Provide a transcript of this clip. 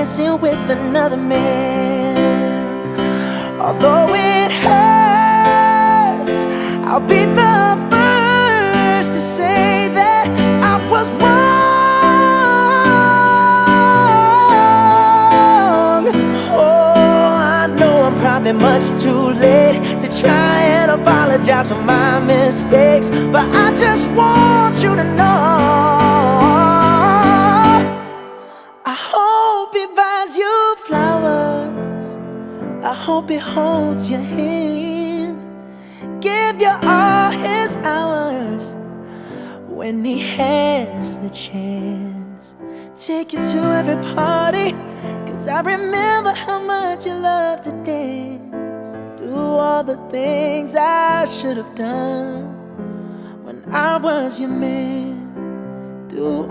dancing with another man. Although it hurts, I'll be the first to say that I was wrong. Oh, I know I'm probably much too late to try and apologize for my mistakes, but I just want you to know I hope he buys you flowers, I hope he holds your hand, give you all his hours when he has the chance. Take you to every party, 'cause I remember how much you loved to dance. Do all the things I should have done when I was your man. Do